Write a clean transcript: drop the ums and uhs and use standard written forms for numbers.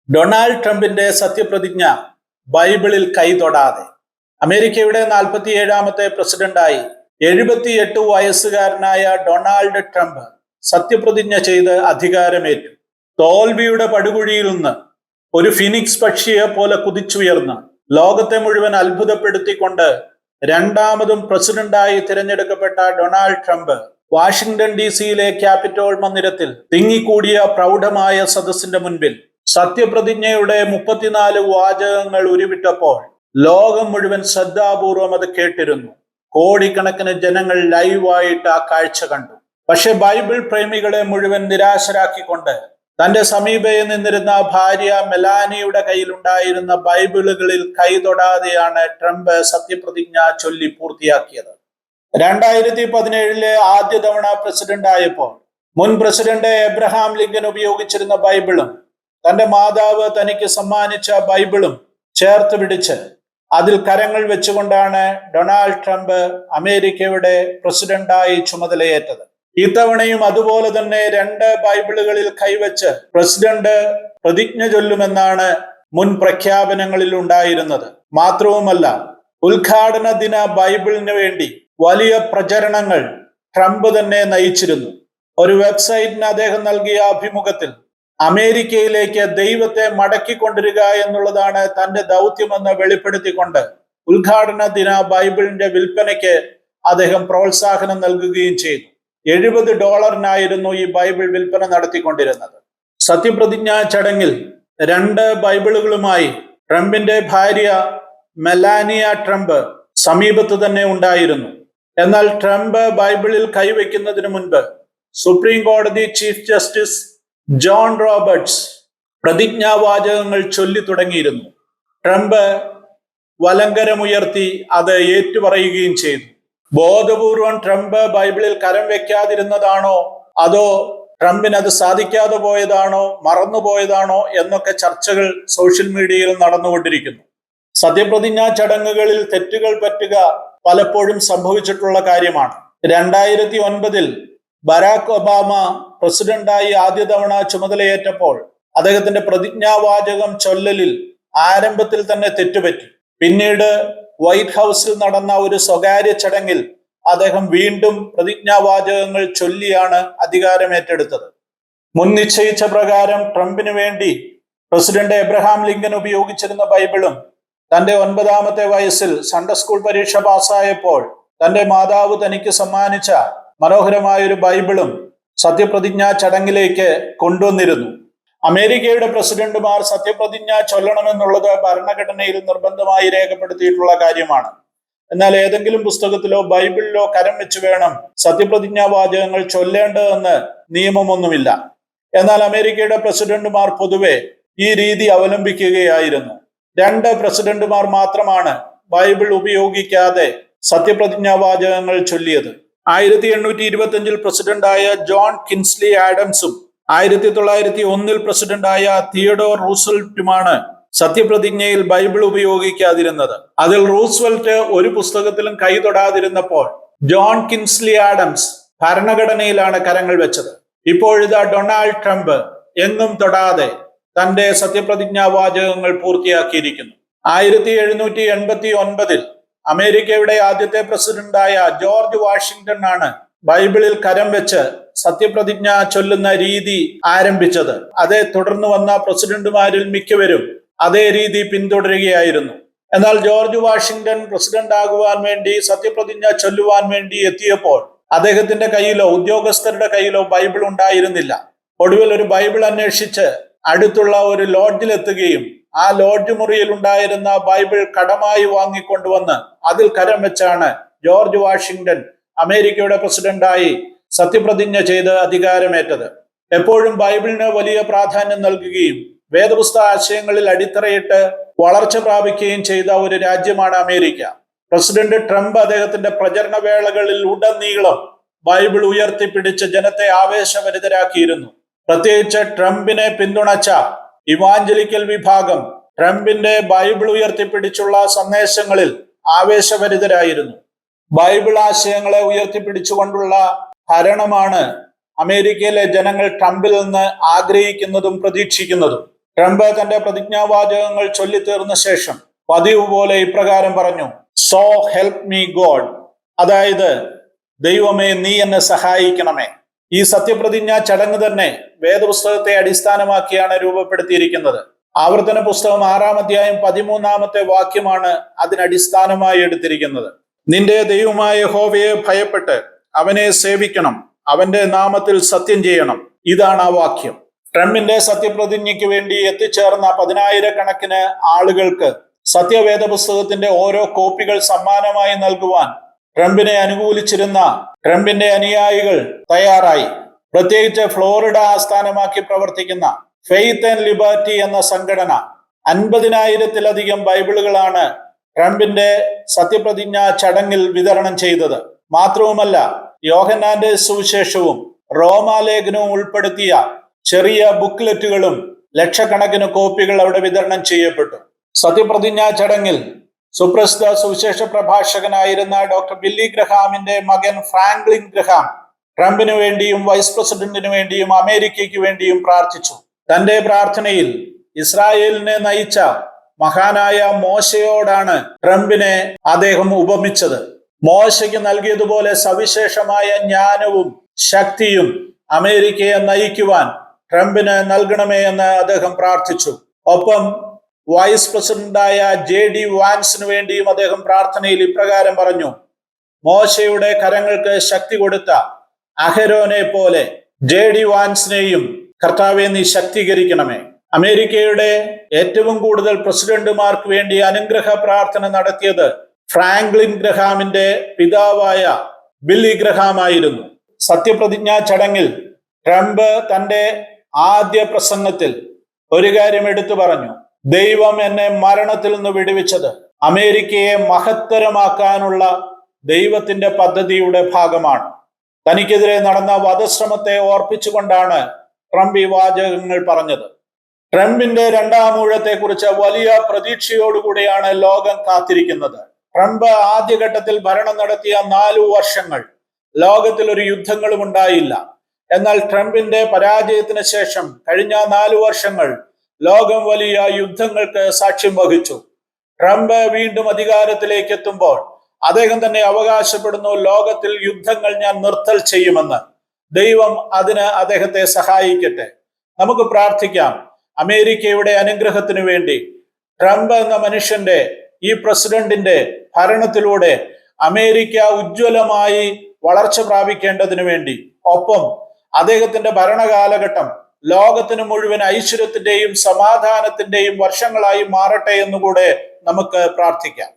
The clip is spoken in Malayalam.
ഡൊണാൾഡ് ട്രംപിന്റെ സത്യപ്രതിജ്ഞ ബൈബിളിൽ കൈതൊടാതെ. അമേരിക്കയുടെ 47ാമത്തെ പ്രസിഡന്റായി 78 വയസ്സുകാരനായ ഡൊണാൾഡ് ട്രംപ് സത്യപ്രതിജ്ഞ ചെയ്ത് അധികാരമേറ്റു. തോൽവിയുടെ പടുകുഴിയിൽ നിന്ന് ഒരു ഫിനിക്സ് പക്ഷിയെ പോലെ കുതിച്ചുയർന്ന് ലോകത്തെ മുഴുവൻ അത്ഭുതപ്പെടുത്തിക്കൊണ്ട് രണ്ടാമതും പ്രസിഡന്റായി തിരഞ്ഞെടുക്കപ്പെട്ട ഡൊണാൾഡ് ട്രംപ് വാഷിംഗ്ടൺ DC-യിലെ ക്യാപിറ്റോൾ മന്ദിരത്തിൽ തിങ്ങിക്കൂടിയ പ്രൗഢമായ സദസ്സിന്റെ മുൻപിൽ സത്യപ്രതിജ്ഞയുടെ 34 വാചകങ്ങൾ ഉരുവിട്ടപ്പോൾ ലോകം മുഴുവൻ ശ്രദ്ധാപൂർവം അത് കേട്ടിരുന്നു. കോടിക്കണക്കിന് ജനങ്ങൾ ലൈവായിട്ട് ആ കാഴ്ച കണ്ടു. പക്ഷെ ബൈബിൾ പ്രേമികളെ മുഴുവൻ നിരാശരാക്കിക്കൊണ്ട് തന്റെ സമീപേ നിന്നിരുന്ന ഭാര്യ മെലാനിയുടെ കയ്യിലുണ്ടായിരുന്ന ബൈബിളുകളിൽ കൈതൊടാതെയാണ് ട്രംപ് സത്യപ്രതിജ്ഞ ചൊല്ലി പൂർത്തിയാക്കിയത്. 2017 ആദ്യ തവണ പ്രസിഡന്റ് ആയപ്പോൾ മുൻ പ്രസിഡന്റ് എബ്രഹാം ലിങ്കൻ ഉപയോഗിച്ചിരുന്ന ബൈബിളും തന്റെ മാതാവ് തനിക്ക് സമ്മാനിച്ച ബൈബിളും ചേർത്ത് പിടിച്ച് അതിൽ കരങ്ങൾ വെച്ചുകൊണ്ടാണ് ഡൊണാൾഡ് ട്രംപ് അമേരിക്കയുടെ പ്രസിഡന്റായി ചുമതലയേറ്റത്. ഇത്തവണയും അതുപോലെ തന്നെ 2 ബൈബിളുകളിൽ കൈവച്ച് പ്രസിഡന്റ് പ്രതിജ്ഞ ചൊല്ലുമെന്നാണ് മുൻ പ്രഖ്യാപനങ്ങളിൽ ഉണ്ടായിരുന്നത്. മാത്രവുമല്ല, ഉദ്ഘാടന ദിന ബൈബിളിന് വേണ്ടി വലിയ പ്രചരണങ്ങൾ ട്രംപ് തന്നെ നയിച്ചിരുന്നു. ഒരു വെബ്സൈറ്റിന് അദ്ദേഹം നൽകിയ അഭിമുഖത്തിൽ അമേരിക്കയിലേക്ക് ദൈവത്തെ മടക്കിക്കൊണ്ടിരിക എന്നുള്ളതാണ് തന്റെ ദൗത്യമെന്ന് വെളിപ്പെടുത്തിക്കൊണ്ട് ഉദ്ഘാടന ദിന ബൈബിളിന്റെ വിൽപ്പനയ്ക്ക് അദ്ദേഹം പ്രോത്സാഹനം നൽകുകയും ചെയ്തു. $70 ഈ ബൈബിൾ വിൽപ്പന നടത്തിക്കൊണ്ടിരുന്നത്. സത്യപ്രതിജ്ഞാ ചടങ്ങിൽ 2 ബൈബിളുകളുമായി ട്രംപിന്റെ ഭാര്യ മെലാനിയ ട്രംപ് സമീപത്ത് തന്നെ ഉണ്ടായിരുന്നു. എന്നാൽ ട്രംപ് ബൈബിളിൽ കൈവയ്ക്കുന്നതിന് മുൻപ് സുപ്രീം കോടതി ചീഫ് ജസ്റ്റിസ് ജോൺ റോബർട്ട്സ് പ്രതിജ്ഞാവാചകങ്ങൾ ചൊല്ലി തുടങ്ങിയിരുന്നു. ട്രംപ് വലങ്കരമുയർത്തി അത് ഏറ്റുപറയുകയും ചെയ്തു. ബോധപൂർവം ട്രംപ് ബൈബിളിൽ കരം വെക്കാതിരുന്നതാണോ അതോ ട്രംപിന് അത് സാധിക്കാതെ പോയതാണോ മറന്നുപോയതാണോ എന്നൊക്കെ ചർച്ചകൾ സോഷ്യൽ മീഡിയയിൽ നടന്നുകൊണ്ടിരിക്കുന്നു. സത്യപ്രതിജ്ഞാ ചടങ്ങുകളിൽ തെറ്റുകൾ പറ്റുക പലപ്പോഴും സംഭവിച്ചിട്ടുള്ള കാര്യമാണ്. 2009 ബരാക് ഒബാമ പ്രസിഡന്റായി ആദ്യ തവണ ചുമതലയേറ്റപ്പോൾ അദ്ദേഹത്തിന്റെ പ്രതിജ്ഞാവാചകം ചൊല്ലലിൽ ആരംഭത്തിൽ തന്നെ തെറ്റുപറ്റി. പിന്നീട് വൈറ്റ് ഹൗസിൽ നടന്ന ഒരു സ്വകാര്യ ചടങ്ങിൽ അദ്ദേഹം വീണ്ടും പ്രതിജ്ഞാവാചകങ്ങൾ ചൊല്ലിയാണ് അധികാരമേറ്റെടുത്തത്. മുൻ നിശ്ചയിച്ച പ്രകാരം ട്രംപിന് വേണ്ടി പ്രസിഡന്റ് എബ്രഹാം ലിങ്കൻ ഉപയോഗിച്ചിരുന്ന ബൈബിളും തന്റെ 9ാമത്തെ വയസ്സിൽ സൺഡേ സ്കൂൾ പരീക്ഷ പാസ്സായപ്പോൾ തന്റെ മാതാവ് തനിക്ക് സമ്മാനിച്ച മനോഹരമായ ഒരു ബൈബിളും സത്യപ്രതിജ്ഞാ ചടങ്ങിലേക്ക് കൊണ്ടുവന്നിരുന്നു. അമേരിക്കയുടെ പ്രസിഡന്റുമാർ സത്യപ്രതിജ്ഞ ചൊല്ലണമെന്നുള്ളത് ഭരണഘടനയിൽ നിർബന്ധമായി രേഖപ്പെടുത്തിയിട്ടുള്ള കാര്യമാണ്. എന്നാൽ ഏതെങ്കിലും പുസ്തകത്തിലോ ബൈബിളിലോ കരം വെച്ച് വേണം സത്യപ്രതിജ്ഞാ വാചകങ്ങൾ ചൊല്ലേണ്ടതെന്ന് നിയമമൊന്നുമില്ല. എന്നാൽ അമേരിക്കയുടെ പ്രസിഡന്റുമാർ പൊതുവെ ഈ രീതി അവലംബിക്കുകയായിരുന്നു. 2 പ്രസിഡന്റുമാർ മാത്രമാണ് ബൈബിൾ ഉപയോഗിക്കാതെ സത്യപ്രതിജ്ഞാ വാചകങ്ങൾ ചൊല്ലിയത്. 1825 പ്രസിഡന്റായ ജോൺ കിൻസ്ലി ആഡംസും 1901 പ്രസിഡന്റായ തിയഡോർ റൂസ്വെൽറ്റുമാണ് സത്യപ്രതിജ്ഞയിൽ ബൈബിൾ ഉപയോഗിക്കാതിരുന്നത്. അതിൽ റൂസ്വെൽറ്റ് ഒരു പുസ്തകത്തിലും കൈതൊടാതിരുന്നപ്പോൾ ജോൺ കിൻസ്ലി ആഡംസ് ഭരണഘടനയിലാണ് കരങ്ങൾ വെച്ചത്. ഇപ്പോഴിതാ ഡൊണാൾഡ് ട്രംപ് എങ്ങും തൊടാതെ തന്റെ സത്യപ്രതിജ്ഞാ വാചകങ്ങൾ പൂർത്തിയാക്കിയിരിക്കുന്നു. 1789 അമേരിക്കയുടെ ആദ്യത്തെ പ്രസിഡന്റായ ജോർജ് വാഷിംഗ്ടൺ ആണ് ബൈബിളിൽ കരം വെച്ച് സത്യപ്രതിജ്ഞ ചൊല്ലുന്ന രീതി ആരംഭിച്ചത്. അതേ തുടർന്ന് വന്ന പ്രസിഡന്റുമാരിൽ മിക്കവരും അതേ രീതി പിന്തുടരുകയായിരുന്നു. എന്നാൽ ജോർജ് വാഷിംഗ്ടൺ പ്രസിഡന്റ് ആകുവാൻ വേണ്ടി സത്യപ്രതിജ്ഞ ചൊല്ലുവാൻ വേണ്ടി എത്തിയപ്പോൾ അദ്ദേഹത്തിന്റെ കയ്യിലോ ഉദ്യോഗസ്ഥരുടെ കയ്യിലോ ബൈബിൾ ഉണ്ടായിരുന്നില്ല. ഒടുവിൽ ഒരു ബൈബിൾ അന്വേഷിച്ച് അടുത്തുള്ള ഒരു ലോഡ്ജിലെത്തുകയും ആ ലോഡ്ജ് മുറിയിൽ ഉണ്ടായിരുന്ന ബൈബിൾ കടമായി വാങ്ങിക്കൊണ്ടുവന്ന് അതിൽ കരം വെച്ചാണ് ജോർജ് വാഷിംഗ്ടൺ അമേരിക്കയുടെ പ്രസിഡന്റായി സത്യപ്രതിജ്ഞ ചെയ്ത് അധികാരമേറ്റത്. എപ്പോഴും ബൈബിളിന് വലിയ പ്രാധാന്യം നൽകുകയും വേദപുസ്തക ആശയങ്ങളിൽ അടിത്തറയിട്ട് വളർച്ച പ്രാപിക്കുകയും ചെയ്ത ഒരു രാജ്യമാണ് അമേരിക്ക. പ്രസിഡന്റ് ട്രംപ് അദ്ദേഹത്തിന്റെ പ്രചരണ വേളകളിൽ ഉടനീളം ബൈബിൾ ഉയർത്തിപ്പിടിച്ച് ജനത്തെ ആവേശഭരിതരാക്കിയിരുന്നു. പ്രത്യേകിച്ച് ട്രംപിനെ പിന്തുണച്ച ഇവാഞ്ചലിക്കൽ വിഭാഗം ട്രംപിന്റെ ബൈബിൾ ഉയർത്തിപ്പിടിച്ചുള്ള സന്ദേശങ്ങളിൽ ആവേശഭരിതരായിരുന്നു. ബൈബിൾ ആശയങ്ങളെ ഉയർത്തിപ്പിടിച്ചുകൊണ്ടുള്ള ഭരണമാണ് അമേരിക്കയിലെ ജനങ്ങൾ ട്രംപിൽ നിന്ന് ആഗ്രഹിക്കുന്നതും പ്രതീക്ഷിക്കുന്നതും. ട്രംപ് തന്റെ പ്രതിജ്ഞാവാചകങ്ങൾ ചൊല്ലിത്തീർന്ന ശേഷം പതിവ് പോലെ ഇപ്രകാരം പറഞ്ഞു, സോ ഹെൽപ്പ് മീ ഗോഡ്, അതായത് ദൈവമേ നീ എന്നെ സഹായിക്കണമേ. ഈ സത്യപ്രതിജ്ഞാ ചടങ്ങ് തന്നെ വേദപുസ്തകത്തെ അടിസ്ഥാനമാക്കിയാണ് രൂപപ്പെടുത്തിയിരിക്കുന്നത്. ആവർത്തന പുസ്തകം 6-ാം അധ്യായം 13-ാമത്തെ വാക്യമാണ് അതിനടിസ്ഥാനമായി എടുത്തിരിക്കുന്നത്. നിന്റെ ദൈവമായ യഹോവയെ ഭയപ്പെട്ട് അവനെ സേവിക്കണം, അവന്റെ നാമത്തിൽ സത്യം ചെയ്യണം. ഇതാണ് ആ വാക്യം. ട്രംപിന്റെ സത്യപ്രതിജ്ഞയ്ക്ക് വേണ്ടി എത്തിച്ചേർന്ന 10,000-കണക്കിന് ആളുകൾക്ക് സത്യവേദ പുസ്തകത്തിന്റെ ഓരോ കോപ്പികൾ സമ്മാനമായി നൽകുവാൻ ട്രംപിനെ അനുകൂലിച്ചിരുന്ന ട്രംപിന്റെ അനുയായികൾ തയ്യാറായി. പ്രത്യേകിച്ച് ഫ്ലോറിഡ ആസ്ഥാനമാക്കി പ്രവർത്തിക്കുന്ന ഫെയ്ത്ത് ആൻഡ് ലിബർട്ടി എന്ന സംഘടന 50,000-ത്തിലധികം ബൈബിളുകളാണ് ട്രംപിന്റെ സത്യപ്രതിജ്ഞാ ചടങ്ങിൽ വിതരണം ചെയ്തത്. മാത്രവുമല്ല, യോഹന്നാന്റെ സുവിശേഷവും റോമാലേഖനവും ഉൾപ്പെടുത്തിയ ചെറിയ ബുക്ക്ലെറ്റുകളും ലക്ഷക്കണക്കിന് കോപ്പികൾ അവിടെ വിതരണം ചെയ്യപ്പെട്ടു. സത്യപ്രതിജ്ഞാ ചടങ്ങിൽ സുപ്രസിദ്ധ സുവിശേഷ പ്രഭാഷകനായിരുന്ന ഡോക്ടർ ബില്ലി ഗ്രഹാമിന്റെ മകൻ ഫ്രാങ്ക്ലിൻ ഗ്രഹാം ട്രംപിന് വേണ്ടിയും വൈസ് പ്രസിഡന്റിനു വേണ്ടിയും അമേരിക്കയ്ക്ക് വേണ്ടിയും പ്രാർത്ഥിച്ചു. തന്റെ പ്രാർത്ഥനയിൽ ഇസ്രായേലിനെ നയിച്ച മഹാനായ മോശയോടാണ് ട്രംപിനെ അദ്ദേഹം ഉപമിച്ചത്. മോശയ്ക്ക് നൽകിയതുപോലെ സവിശേഷമായ ജ്ഞാനവും ശക്തിയും അമേരിക്കയെ നയിക്കുവാൻ ട്രംപിന് നൽകണമേ എന്ന് അദ്ദേഹം പ്രാർത്ഥിച്ചു. ഒപ്പം വൈസ് പ്രസിഡന്റായ JD വാൻസിന് വേണ്ടിയും അദ്ദേഹം പ്രാർത്ഥനയിൽ ഇപ്രകാരം പറഞ്ഞു, മോശയുടെ കരങ്ങൾക്ക് ശക്തി കൊടുത്ത അഹരോനെ പോലെ JD വാൻസിനെയും കർത്താവെ നീ ശക്തീകരിക്കണമേ. അമേരിക്കയുടെ ഏറ്റവും കൂടുതൽ പ്രസിഡന്റുമാർക്ക് വേണ്ടി അനുഗ്രഹ പ്രാർത്ഥന നടത്തിയത് ഫ്രാങ്ക്ലിൻ ഗ്രഹാമിന്റെ പിതാവായ ബില്ലി ഗ്രഹാം ആയിരുന്നു. സത്യപ്രതിജ്ഞാ ചടങ്ങിൽ ട്രംപ് തന്റെ ആദ്യ പ്രസംഗത്തിൽ ഒരു കാര്യം എടുത്തു പറഞ്ഞു, ദൈവം എന്നെ മരണത്തിൽ നിന്ന് വിടുവിച്ചത് അമേരിക്കയെ മഹത്തരമാക്കാനുള്ള ദൈവത്തിന്റെ പദ്ധതിയുടെ ഭാഗമാണ്. തനിക്കെതിരെ നടന്ന വധശ്രമത്തെ ഓർപ്പിച്ചുകൊണ്ടാണ് ട്രംപ് ഈ വാചകങ്ങൾ പറഞ്ഞത്. ട്രംപിന്റെ രണ്ടാം ഊഴത്തെക്കുറിച്ച് വലിയ പ്രതീക്ഷയോടുകൂടിയാണ് ലോകം കാത്തിരിക്കുന്നത്. ട്രംപ് ആദ്യഘട്ടത്തിൽ ഭരണം നടത്തിയ 4 വർഷങ്ങൾ ലോകത്തിൽ ഒരു യുദ്ധങ്ങളും ഉണ്ടായില്ല. എന്നാൽ ട്രംപിന്റെ പരാജയത്തിന് ശേഷം കഴിഞ്ഞ 4 വർഷങ്ങൾ ലോകം വലിയ യുദ്ധങ്ങൾക്ക് സാക്ഷ്യം വഹിച്ചു. ട്രംപ് വീണ്ടും അധികാരത്തിലേക്ക് എത്തുമ്പോൾ അദ്ദേഹം തന്നെ അവകാശപ്പെടുന്നു, ലോകത്തിൽ യുദ്ധങ്ങൾ ഞാൻ നിർത്തൽ ചെയ്യുമെന്ന്. ദൈവം അതിന് അദ്ദേഹത്തെ സഹായിക്കട്ടെ. നമുക്ക് പ്രാർത്ഥിക്കാം അമേരിക്കയുടെ അനുഗ്രഹത്തിനു വേണ്ടി. ട്രംപ് എന്ന മനുഷ്യന്റെ, ഈ പ്രസിഡന്റിന്റെ ഭരണത്തിലൂടെ അമേരിക്ക ഉജ്ജ്വലമായി വളർച്ച പ്രാപിക്കേണ്ടതിനു വേണ്ടി, ഒപ്പം അദ്ദേഹത്തിന്റെ ഭരണകാലഘട്ടം ലോകത്തിന് മുഴുവൻ ഐശ്വര്യത്തിന്റെയും സമാധാനത്തിന്റെയും വർഷങ്ങളായി മാറട്ടെ എന്നുകൂടെ നമുക്ക് പ്രാർത്ഥിക്കാം.